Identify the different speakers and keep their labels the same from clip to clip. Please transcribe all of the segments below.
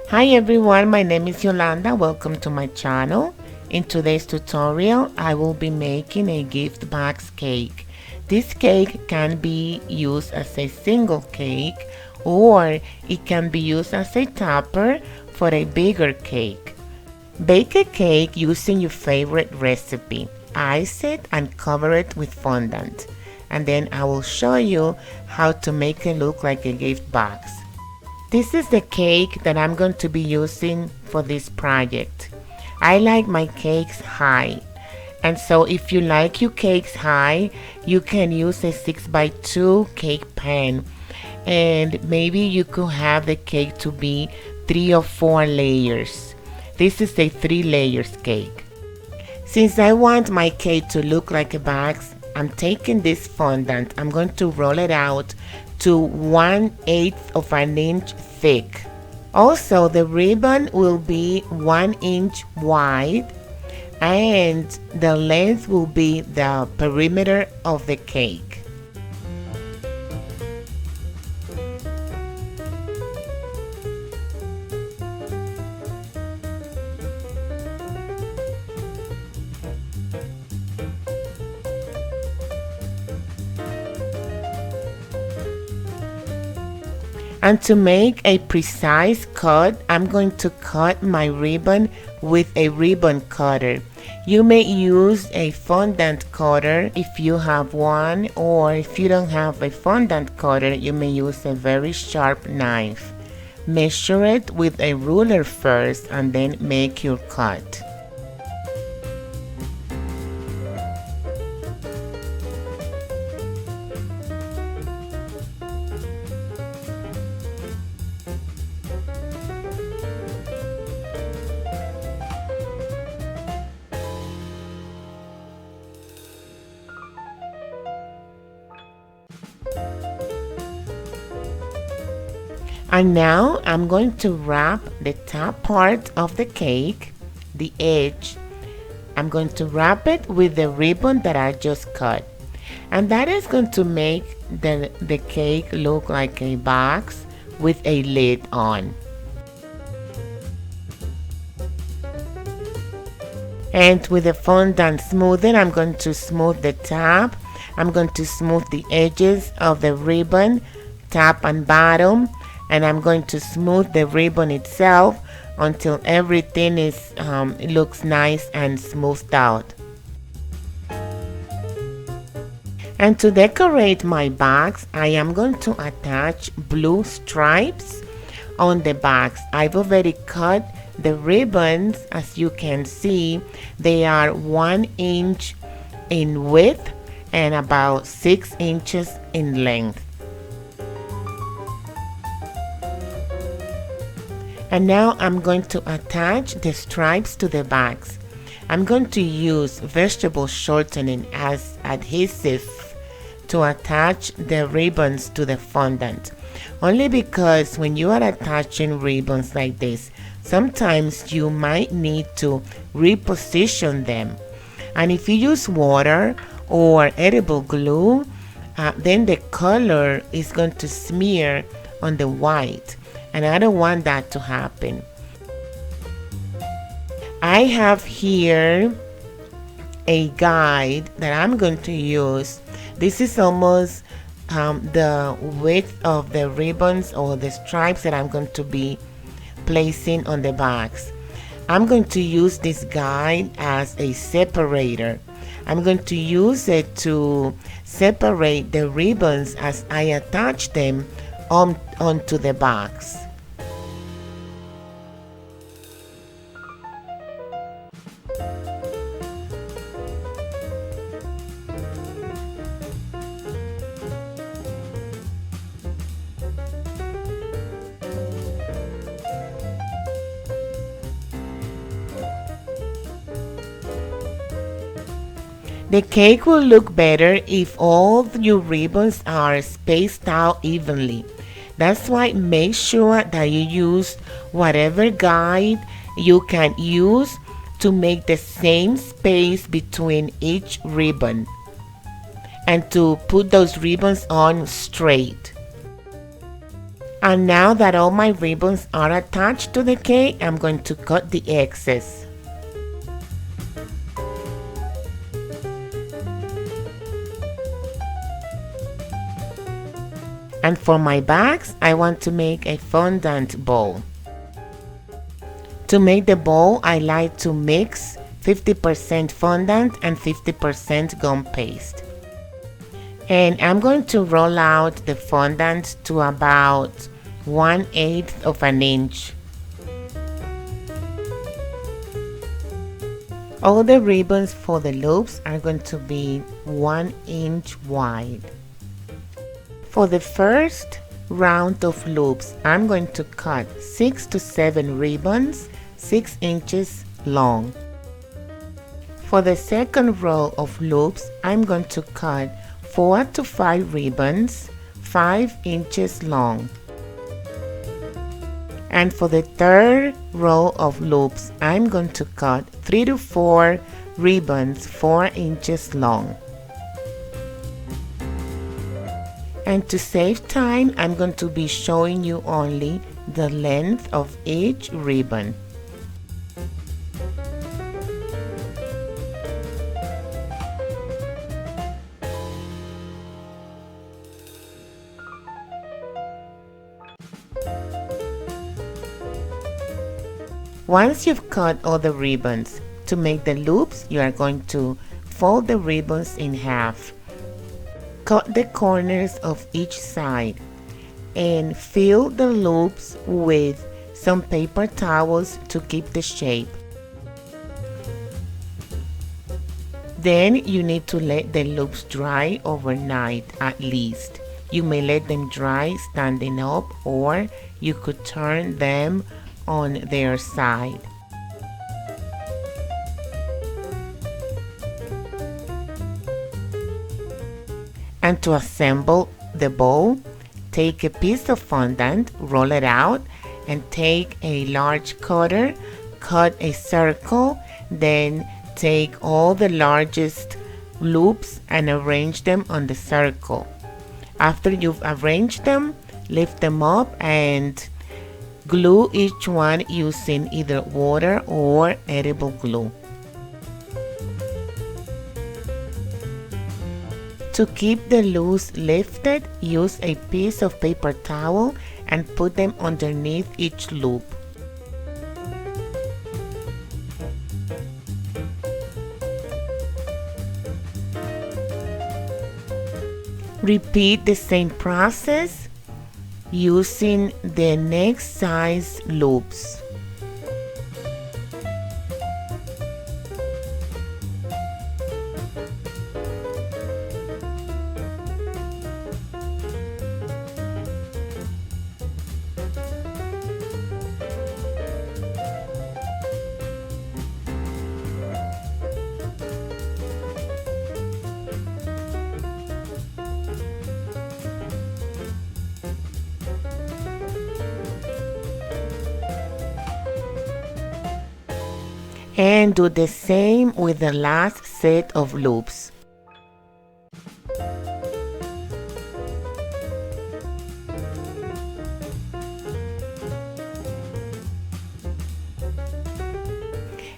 Speaker 1: Hi everyone, my name is Yolanda. Welcome to my channel. In today's tutorial, I will be making a gift box cake. This cake can be used as a single cake or it can be used as a topper for a bigger cake. Bake a cake using your favorite recipe. Ice it and cover it with fondant. And then I will show you how to make it look like a gift box. This is the cake that I'm going to be using for this project. I like my cakes high. And so if you like your cakes high, you can use a 6x2 cake pan. And maybe you could have the cake to be 3 or 4 layers. This is a 3 layers cake. Since I want my cake to look like a box, I'm taking this fondant. I'm going to roll it out to 1/8 of an inch thick. Also, the ribbon will be 1 inch wide and the length will be the perimeter of the cake. And to make a precise cut, I'm going to cut my ribbon with a ribbon cutter. You may use a fondant cutter if you have one, or if you don't have a fondant cutter, you may use a very sharp knife. Measure it with a ruler first and then make your cut. And now I'm going to wrap the top part of the cake, the edge. I'm going to wrap it with the ribbon that I just cut. And that is going to make the cake look like a box with a lid on. And with the fondant smoother, I'm going to smooth the top. I'm going to smooth the edges of the ribbon, top and bottom. And I'm going to smooth the ribbon itself until everything is it looks nice and smoothed out. And to decorate my box, I am going to attach blue stripes on the box. I've already cut the ribbons. As you can see, they are 1 inch in width and about 6 inches in length. And now I'm going to attach the stripes to the box. I'm going to use vegetable shortening as adhesive to attach the ribbons to the fondant. Only because when you are attaching ribbons like this, sometimes you might need to reposition them. And if you use water or edible glue, then the color is going to smear on the white. And I don't want that to happen. I have here a guide that I'm going to use. This is almost the width of the ribbons or the stripes that I'm going to be placing on the box. I'm going to use this guide as a separator. I'm going to use it to separate the ribbons as I attach them onto the box. The cake will look better if all your ribbons are spaced out evenly. That's why make sure that you use whatever guide you can use to make the same space between each ribbon and to put those ribbons on straight. And now that all my ribbons are attached to the cake, I'm going to cut the excess. And for my bags, I want to make a fondant bowl. To make the bowl, I like to mix 50% fondant and 50% gum paste. And I'm going to roll out the fondant to about 1/8 of an inch. All the ribbons for the loops are going to be 1 inch wide. For the first round of loops, I'm going to cut 6 to 7 ribbons 6 inches long. For the second row of loops, I'm going to cut 4 to 5 ribbons 5 inches long. And for the third row of loops, I'm going to cut 3 to 4 ribbons 4 inches long. And to save time, I'm going to be showing you only the length of each ribbon. Once you've cut all the ribbons, to make the loops, you are going to fold the ribbons in half. Cut the corners of each side and fill the loops with some paper towels to keep the shape. Then you need to let the loops dry overnight at least. You may let them dry standing up, or you could turn them on their side. And to assemble the bowl, take a piece of fondant, roll it out, and take a large cutter, cut a circle, then take all the largest loops and arrange them on the circle. After you've arranged them, lift them up and glue each one using either water or edible glue. To keep the loose lifted, use a piece of paper towel and put them underneath each loop. Repeat the same process using the next size loops. And do the same with the last set of loops.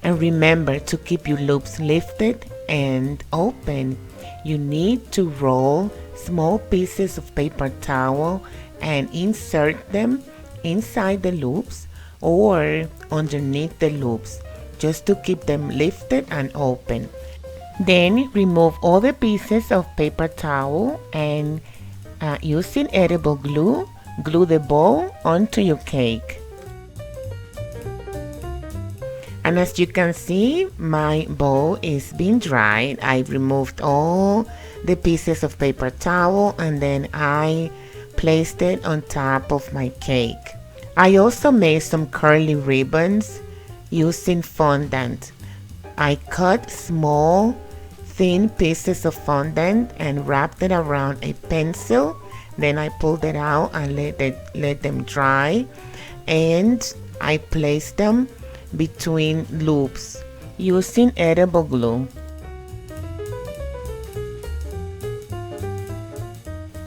Speaker 1: And remember to keep your loops lifted and open. You need to roll small pieces of paper towel and insert them inside the loops or underneath the loops, just to keep them lifted and open. Then remove all the pieces of paper towel and using edible glue, glue the bowl onto your cake. And as you can see, my bowl is being dried. I removed all the pieces of paper towel and then I placed it on top of my cake. I also made some curly ribbons using fondant. I cut small, thin pieces of fondant and wrapped it around a pencil. Then I pulled it out and let them dry, and I placed them between loops using edible glue.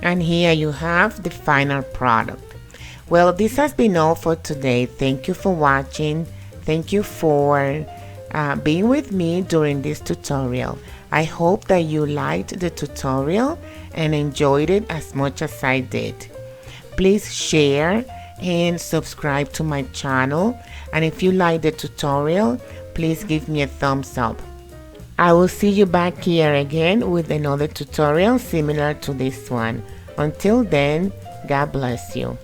Speaker 1: And here you have the final product. Well, this has been all for today. Thank you for watching. Thank you for being with me during this tutorial. I hope that you liked the tutorial and enjoyed it as much as I did. Please share and subscribe to my channel, and if you like the tutorial, please give me a thumbs up. I will see you back here again with another tutorial similar to this one. Until then, God bless you.